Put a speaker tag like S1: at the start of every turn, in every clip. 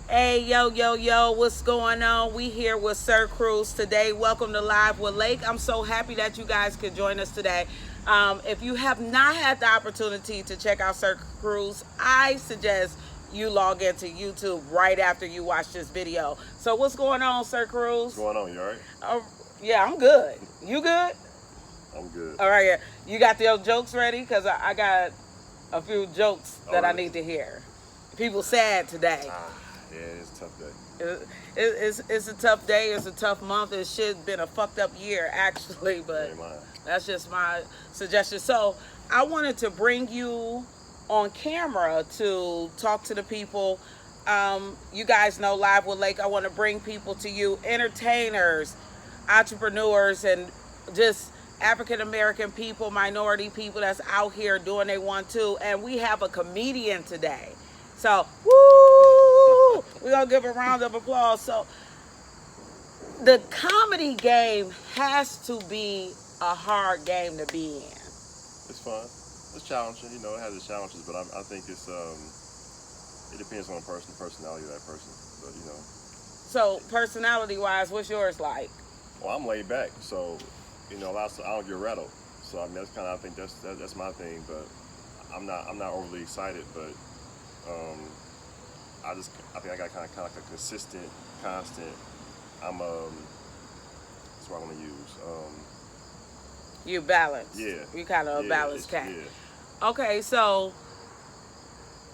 S1: Hey, yo, yo, yo, what's going on? We here with Sir Crooze today. Welcome to Live with Lake. I'm so happy that you guys could join us today. If you have not had the opportunity to check out Sir Crooze, I suggest you log into YouTube right after you watch this video. So what's going on, Sir
S2: What's
S1: Crooze?
S2: going on? You alright?
S1: Yeah, I'm good. You good?
S2: I'm good.
S1: All right, yeah. You got your jokes ready? Because I got a few jokes that I
S2: Really?
S1: need to hear. People sad today.
S2: Yeah, it's a tough day.
S1: It's a tough day. It's a tough month. It should have been a fucked up year, actually, but
S2: Ain't mine.
S1: that's just my suggestion. So I wanted to bring you on camera to talk to the people. You guys know Live with Lake. I want to bring people to you, entertainers, entrepreneurs, and just African American people, minority people that's out here doing they want to. And we have a comedian today. So, woo! We're going to give a round of applause. So, the comedy game has to be a hard game to be in.
S2: It's fun. It's challenging. You know, it has its challenges, but I think it depends on the person, the personality of that person. But
S1: So, personality-wise, what's yours like?
S2: well, I'm laid back, so I don't get rattled. So I mean, that's kind of I think that's my thing. But I'm not overly excited, but I think I got kind of like a consistent, constant. That's what I'm gonna use.
S1: You balance.
S2: Yeah.
S1: You kind of a balanced cat.
S2: Yeah.
S1: Okay, so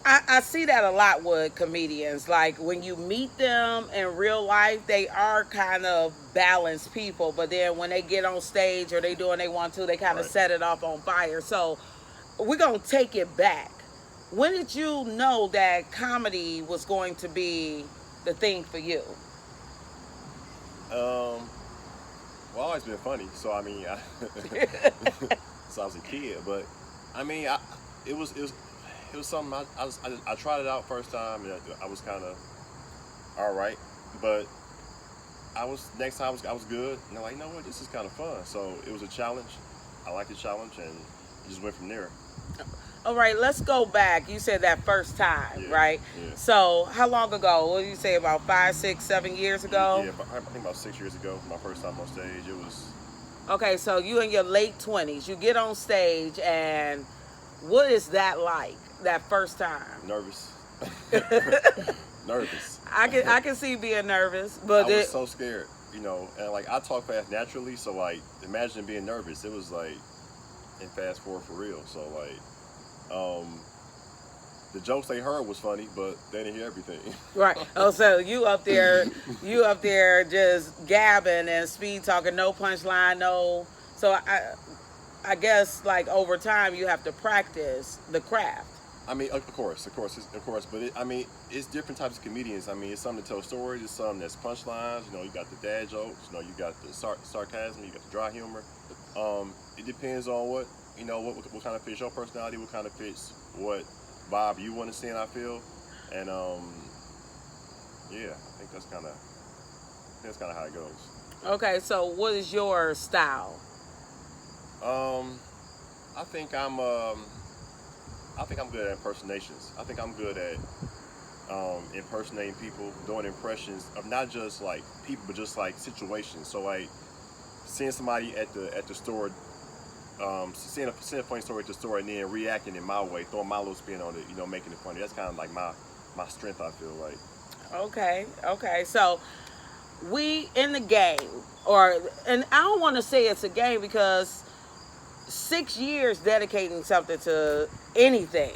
S1: I see that a lot with comedians. Like when you meet them in real life, they are kind of balanced people. But then when they get on stage or they doing they want to, they kind of
S2: Right.
S1: set it off on fire. So we're gonna take it back. When did you know that comedy was going to be the thing for you?
S2: Well, I've always been funny, so I mean, so I was a kid, but I mean, it was something I tried it out first time, and I was kind of all right, but next time I was good, and I'm like, you know what, this is kind of fun. So it was a challenge. I liked the challenge, and just went from there.
S1: All right, let's go back. You said that first time,
S2: Yeah,
S1: right?
S2: yeah.
S1: So how long ago? What did you say, about 5, 6, 7 years ago?
S2: Yeah, I think about 6 years ago, my first time on stage. It was
S1: Okay, so you in your late 20s, you get on stage, and what is that like, that first time?
S2: nervous, nervous.
S1: I can see you being nervous,
S2: I
S1: but
S2: was so scared, and like I talk fast naturally, so like imagine being nervous. It was like in fast forward for real. So like, the jokes they heard was funny, but they didn't hear everything.
S1: right. Oh, so you up there just gabbing and speed talking, no punchline, no. So I guess like over time you have to practice the craft.
S2: I mean, of course, but I mean, it's different types of comedians. I mean, it's something to tell stories. It's something that's punchlines. You got the dad jokes. You got the sarcasm. You got the dry humor. It depends on what kind of fits your personality, what kind of fits what vibe you want to see, and I feel, and yeah, I think that's kind of how it goes.
S1: Okay, so what is your style?
S2: I think I'm good at impersonations. I think I'm good at impersonating people, doing impressions of not just like people, but just like situations. So like seeing somebody at the store, seeing a funny story at the store, and then reacting in my way, throwing my little spin on it, making it funny. That's kind of like my strength, I feel like.
S1: Okay. So we in the game, and I don't want to say it's a game because 6 years dedicating something to anything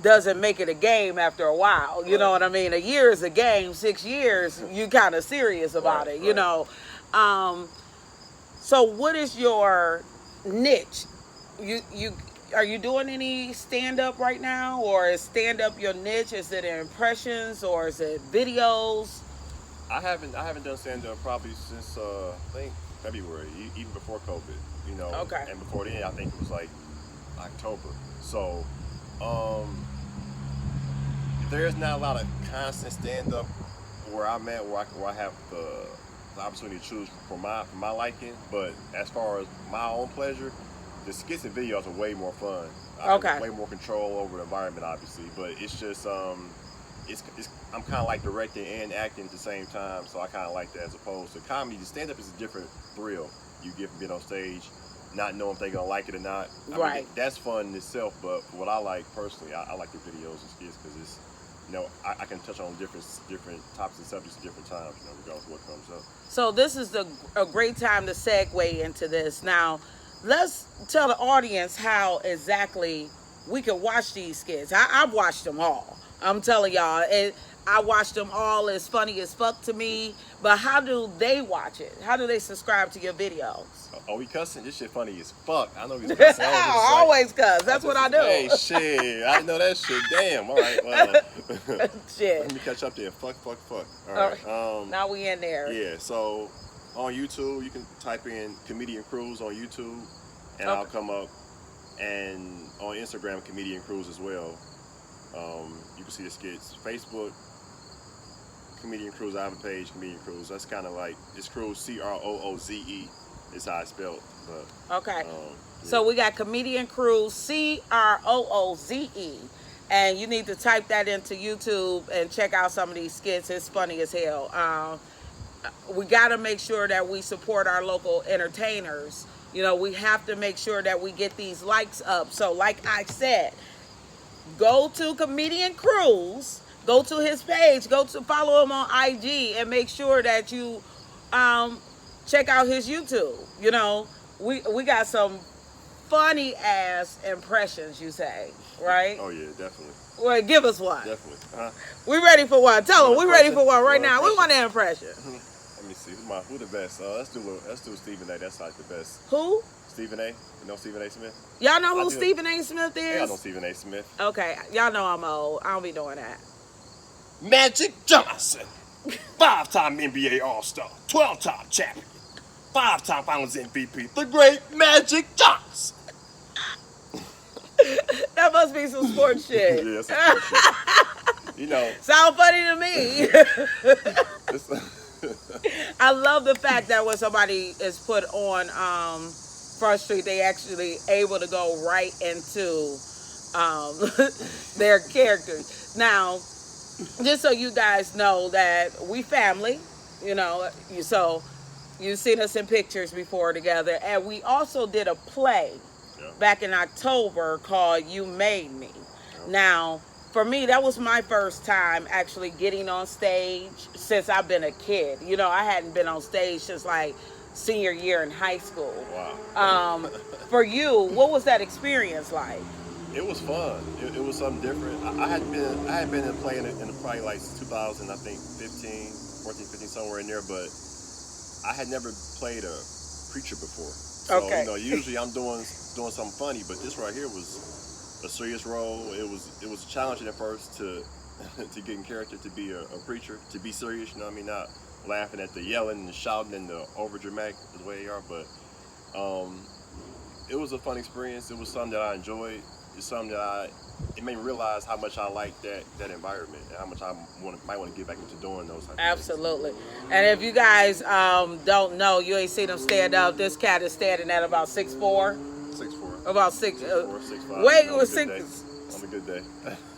S1: doesn't make it a game after a while. You know what I mean? A year is a game. 6 years, you kind of serious about it. You know. So what is your niche? You are you doing any stand up right now, or is stand up your niche? Is it impressions or is it videos?
S2: I haven't done stand up probably since I think February, even before COVID.
S1: Okay.
S2: And before then, I think it was like October. So, there's not a lot of constant stand up where I'm at, where I have the opportunity to choose for my liking. But as far as my own pleasure, the skits and videos are way more fun. I have way more control over the environment, obviously. But it's just I'm kind of like directing and acting at the same time, so I kind of like that as opposed to comedy. The stand up is a different thrill you get from being on stage, not knowing if they're gonna like it or not. I mean, that's fun in itself, but what I like personally, I like the videos and skits because it's, you know, I can touch on different topics and subjects at different times, you know, regardless of what comes up.
S1: So this is a great time to segue into this. Now, let's tell the audience how exactly we can watch these skits. I've watched them all. I'm telling y'all, I watched them all. It's funny as fuck to me. But how do they watch it? How do they subscribe to your videos?
S2: Oh, we cussing? This shit funny as fuck. I know he's cussing.
S1: I always cuss. That's what I do.
S2: Hey, shit. I didn't know that shit. Damn. All right. Well,
S1: shit.
S2: Let me catch up there. Fuck. All right.
S1: Now we in there.
S2: Yeah. So on YouTube, you can type in Comedian Crooze on YouTube, and I'll come up. And on Instagram, Comedian Crooze as well. You can see the skits. Facebook, Comedian Crooze. I have a page, Comedian Crooze. That's kind of like, it's Crooze, Crooze. Is how I spelled. But,
S1: okay.
S2: Yeah.
S1: So we got Comedian Crooze, Crooze. And you need to type that into YouTube and check out some of these skits. It's funny as hell. We got to make sure that we support our local entertainers. You know, we have to make sure that we get these likes up. So like I said, go to Comedian Crooze, go to his page, go to follow him on IG, and make sure that you check out his YouTube. You know, we got some funny ass impressions, you say, right?
S2: Oh yeah, definitely.
S1: Well, give us one.
S2: Definitely.
S1: We ready for one. Tell them we ready for one right now. We want an impression.
S2: Let me see. Who the best? Let's do Stephen A. That's like the best.
S1: Who?
S2: Stephen A. You know Stephen A. Smith?
S1: Y'all know who Stephen A. Smith is?
S2: Yeah, I know Stephen A. Smith.
S1: Okay, y'all know I'm old. I don't be doing that.
S2: Magic Johnson, 5-time NBA All-Star, 12-time champion, 5-time Finals MVP, the great Magic Johnson.
S1: That must be some sports shit.
S2: Yeah, some sports shit. You know.
S1: Sound funny to me. I love the fact that when somebody is put on Front Street, they actually able to go right into their characters. Now, just so you guys know that we family, you know, so you've seen us in pictures before together, and we also did a play back in October called You Made Me. Now, for me, that was my first time actually getting on stage since I've been a kid. You know, I hadn't been on stage since like senior year in high school.
S2: Wow.
S1: For you, what was that experience like?
S2: It was fun. It was something different. I had been in a play in probably like 2000, I think 14, 15, somewhere in there, but I had never played a preacher before. So, you know, usually I'm doing something funny, but this right here was a serious role. It was challenging at first to get in character, to be a preacher, to be serious, you know what I mean? Not laughing at the yelling and shouting and the over dramatic the way they are, but it was a fun experience. It was something that I enjoyed. It's something that it made me realize how much I like that environment and how much I might want to get back into doing those type of
S1: Absolutely. Things. And if you guys don't know, you ain't seen him stand up. This cat is standing at about 6'4".
S2: 6'4".
S1: About 6.
S2: 6'5".
S1: Wait, was 6.
S2: On a good day.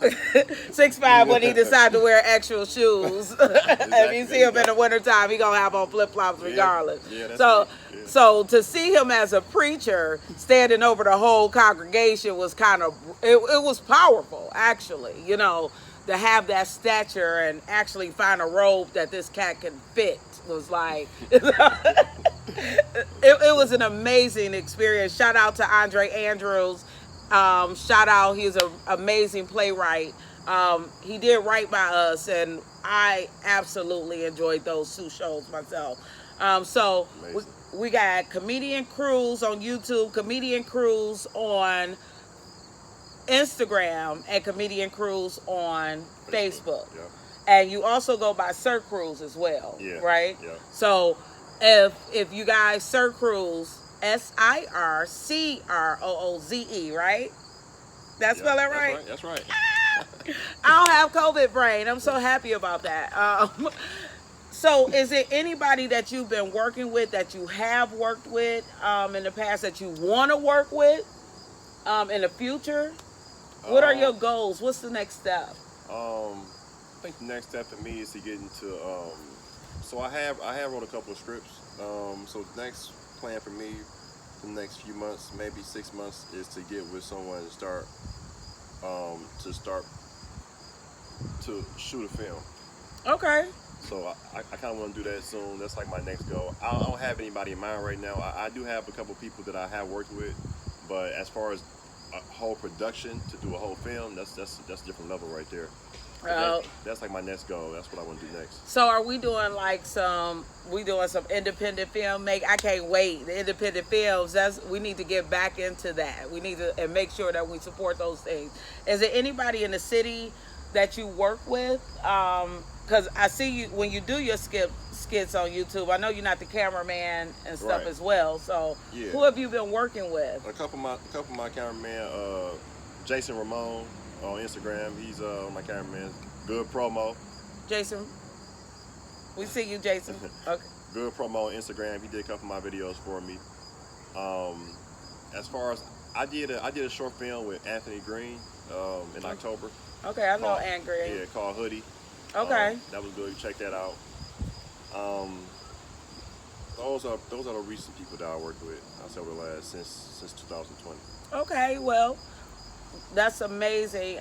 S1: 6'5" when he decide to wear actual shoes. If you see him in the wintertime, he gonna have on flip-flops regardless.
S2: Yeah, that's
S1: so
S2: right. Yeah.
S1: So to see him as a preacher standing over the whole congregation was kind of, it was powerful, actually, you know, to have that stature and actually find a robe that this cat can fit was like, it was an amazing experience. Shout out to Andre Andrews. Shout out, he's an amazing playwright. He did write by us, and I absolutely enjoyed those 2 shows myself. So we got Comedian Crooze on YouTube, Comedian Crooze on Instagram, and Comedian Crooze on Facebook.
S2: Yeah.
S1: And you also go by Sir Crooze as well, right? Yeah. So if you guys, Sir Crooze, SirCrooze, right? That's spell that right?
S2: That's right.
S1: I don't have COVID brain. I'm so happy about that. So is it anybody that you've been working with, that you have worked with in the past, that you want to work with in the future? What are your goals? What's the next step?
S2: think the next step for me is to get into. So I have wrote a couple of scripts. So the next plan for me, the next few months, maybe 6 months, is to get with someone and start to shoot a film.
S1: Okay.
S2: So I kind of want to do that soon. That's like my next goal. I don't have anybody in mind right now. I do have a couple people that I have worked with, but as far as a whole production to do a whole film, that's a different level right there. That's like my next goal. That's what I want to do next.
S1: So are we doing like some independent film make? I can't wait. The independent films, we need to get back into that. We need to and make sure that we support those things. Is there anybody in the city that you work with? Because I see you when you do your skits on YouTube. I know you're not the cameraman and stuff
S2: Right.
S1: as well. So
S2: Yeah.
S1: who have you been working with?
S2: A couple of my cameraman, Jason Ramon on Instagram. He's my cameraman. Good promo.
S1: Jason, we see you, Jason. Okay.
S2: Good promo on Instagram. He did a couple of my videos for me. As far as I did a short film with Anthony Green in October.
S1: Okay, I know Ant Green.
S2: Yeah, called Hoodie.
S1: Okay.
S2: That was good. You check that out. Those are the recent people that I worked with. I said over the last since 2020.
S1: Okay, well, that's amazing.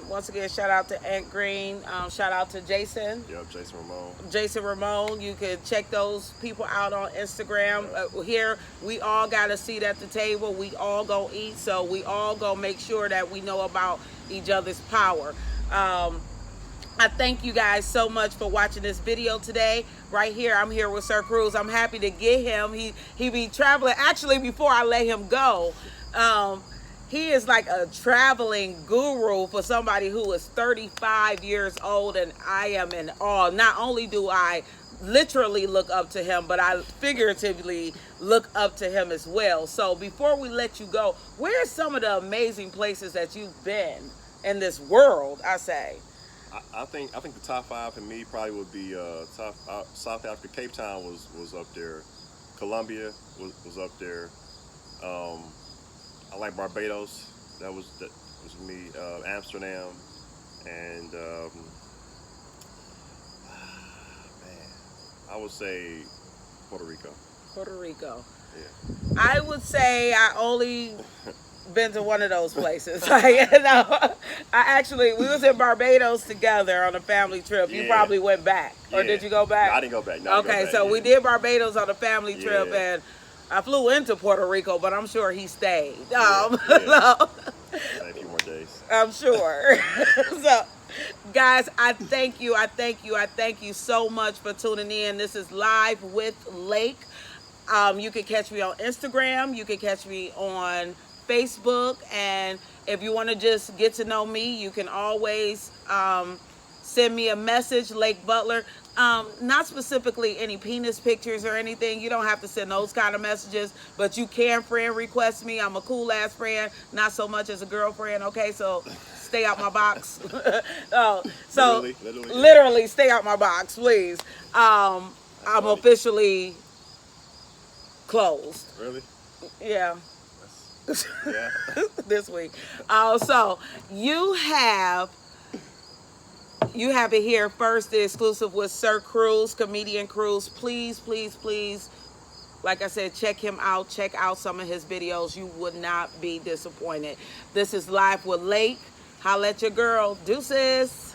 S1: Once again, shout out to Ant Green. Shout out to Jason.
S2: Yep, Jason Ramon.
S1: Jason Ramon. You can check those people out on Instagram. Here, we all got a seat at the table. We all go eat, so we all go make sure that we know about each other's power. I thank you guys so much for watching this video today. Right here, I'm here with Sir Crooze. I'm happy to get him. He be traveling. Actually, before I let him go, he is like a traveling guru for somebody who is 35 years old, and I am in awe. Not only do I literally look up to him, but I figuratively look up to him as well. So before we let you go, where are some of the amazing places that you've been in this world, I say?
S2: I think the top 5 for me probably would be South Africa. Cape Town was up there. Colombia was up there. I like Barbados. That was me. Amsterdam, and man, I would say Puerto Rico.
S1: Puerto Rico.
S2: Yeah.
S1: I would say I only been to one of those places. Like, we was in Barbados together on a family trip. You
S2: Yeah.
S1: probably went back, or
S2: Yeah.
S1: did you go back?
S2: No, I didn't go back. No, I didn't go
S1: Okay,
S2: back,
S1: so
S2: yeah.
S1: we did Barbados on a family trip,
S2: Yeah.
S1: and I flew into Puerto Rico, but I'm sure he stayed.
S2: Yeah.
S1: So,
S2: A few more days.
S1: I'm sure. So, guys, I thank you so much for tuning in. This is Live with Lake. You can catch me on Instagram. You can catch me on Facebook. And if you want to just get to know me, you can always send me a message, Lake Butler. Not specifically any penis pictures or anything. You don't have to send those kind of messages, but you can friend request me. I'm a cool ass friend, not so much as a girlfriend. Okay, so stay out my box. Literally stay out my box, please. I'm officially closed.
S2: Really?
S1: Yeah.
S2: Yeah.
S1: This week. So you have it here first, the exclusive with Sir Crooze, comedian Crooze. Please, please, please, like I said, check him out. Check out some of his videos. You would not be disappointed. This is Live with Lake. Holla at your girl. Deuces.